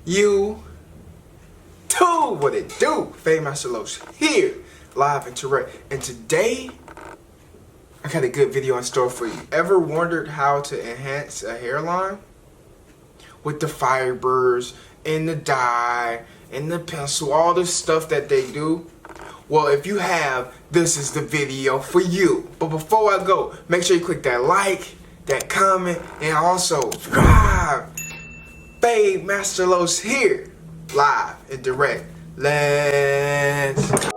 You too, what it do? FadeMasterLos here, live and direct. And today, I got a good video in store for you. Ever wondered how to enhance a hairline? With the fibers and the dye and the pencil, all the stuff that they do? Well, if you have, this is the video for you. But before I go, make sure you click that like, that comment, and also subscribe. FadeMasterLos here, live and direct. Let's go.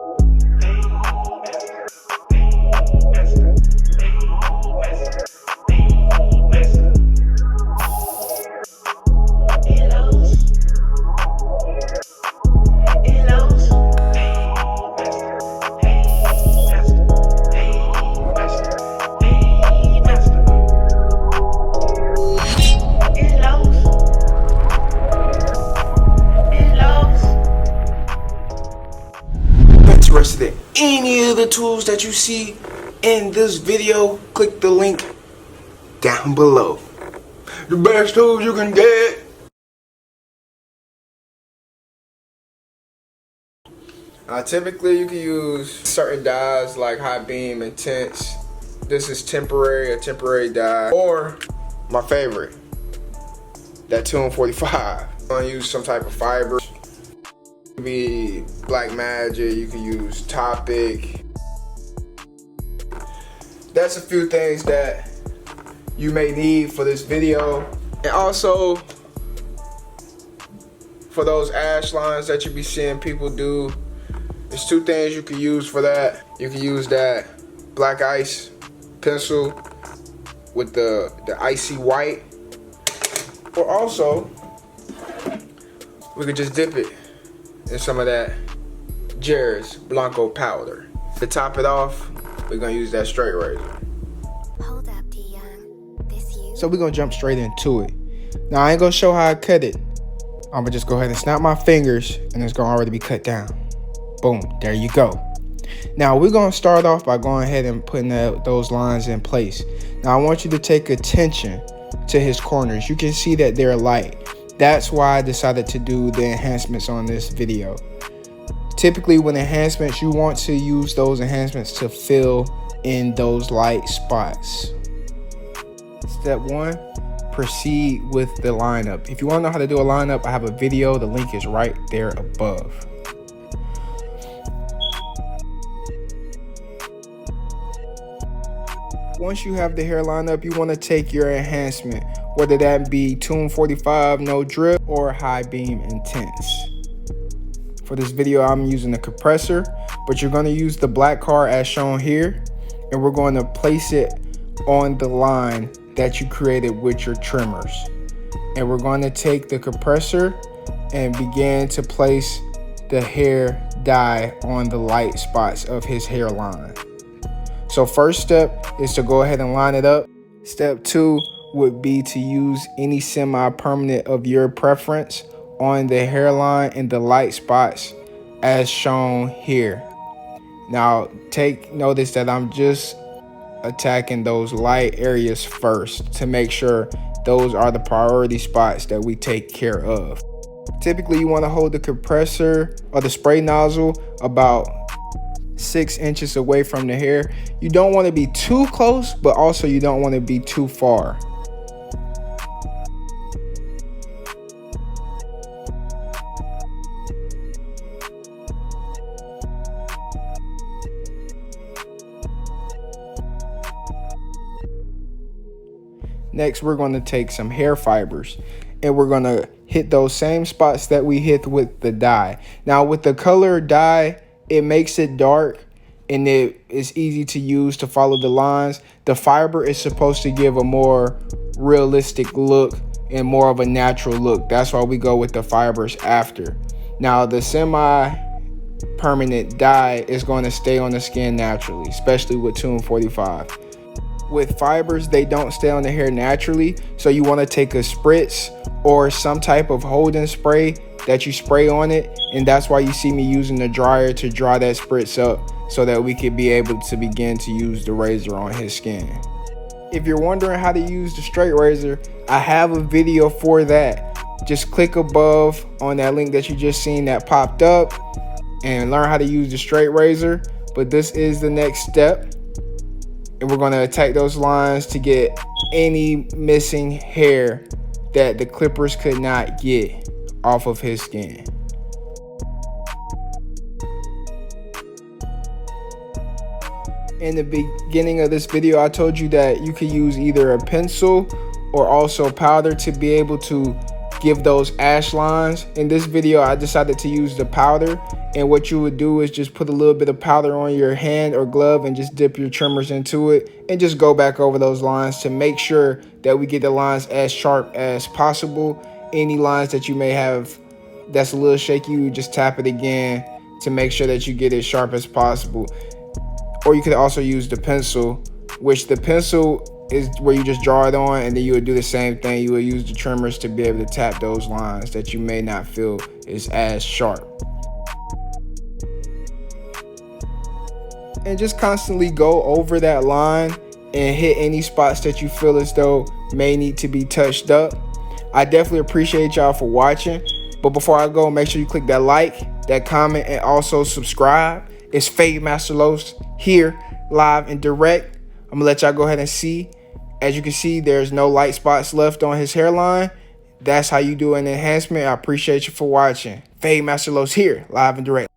Interested in any of the tools that you see in this video, click the link down below. The best tools you can get. Typically you can use certain dyes like high beam, intense. This is temporary, a temporary dye. Or my favorite, that 245. I'm gonna use some type of fiber. Be Black Magic, you can use Topic. That's a few things that you may need for this video. And also for those ash lines that you be seeing people do, there's two things you can use for that. You can use that black ice pencil with the icy white, or also we could just dip it and some of that Jerry's Blanco powder. To top it off, we're gonna use that straight razor. Hold up, D-Young. This you? So we're gonna jump straight into it. Now I ain't gonna show how I cut it. I'm gonna just go ahead and snap my fingers and it's gonna already be cut down. Boom, there you go. Now we're gonna start off by going ahead and putting those lines in place. Now I want you to take attention to his corners. You can see that they're light. That's why I decided to do the enhancements on this video. Typically with enhancements, you want to use those enhancements to fill in those light spots. Step 1, proceed with the lineup. If you want to know how to do a lineup, I have a video. The link is right there above. Once you have the hair lined up, you want to take your enhancement, whether that be 245 no drip or high beam intense. For this video, I'm using the compressor, but you're going to use the black card as shown here, and we're going to place it on the line that you created with your trimmers. And we're going to take the compressor and begin to place the hair dye on the light spots of his hairline. So first step is to go ahead and line it up. Step 2 would be to use any semi-permanent of your preference on the hairline and the light spots as shown here. Now take notice that I'm just attacking those light areas first to make sure those are the priority spots that we take care of. Typically you want to hold the compressor or the spray nozzle about 6 inches away from the hair. You don't want to be too close, but also you don't want to be too far. Next, we're going to take some hair fibers and we're going to hit those same spots that we hit with the dye. Now with the color dye, it makes it dark and it is easy to use to follow the lines. The fiber is supposed to give a more realistic look and more of a natural look. That's why we go with the fibers after. Now the semi-permanent dye is going to stay on the skin naturally, especially with 245. With fibers, they don't stay on the hair naturally, so you want to take a spritz or some type of holding spray that you spray on it, and that's why you see me using the dryer to dry that spritz up so that we could be able to begin to use the razor on his skin. If you're wondering how to use the straight razor, I have a video for that just click above on that link that you just seen that popped up and learn how to use the straight razor. But this is the next step, and we're going to attack those lines to get any missing hair that the clippers could not get off of his skin. In the beginning of this video, I told you that you could use either a pencil or also powder to be able to give those ash lines. In this video, I decided to use the powder, and what you would do is just put a little bit of powder on your hand or glove and just dip your trimmers into it and just go back over those lines to make sure that we get the lines as sharp as possible. Any lines that you may have that's a little shaky, you just tap it again to make sure that you get it sharp as possible. Or you could also use the pencil, which the pencil is where you just draw it on, and then you would do the same thing. You would use the trimmers to be able to tap those lines that you may not feel is as sharp. And just constantly go over that line and hit any spots that you feel as though may need to be touched up. I definitely appreciate y'all for watching. But before I go, make sure you click that like, that comment, and also subscribe. It's FadeMasterLos here, live and direct. I'm gonna let y'all go ahead and see. As you can see, there's no light spots left on his hairline. That's how you do an enhancement. I appreciate you for watching. FadeMasterLos here, live and direct.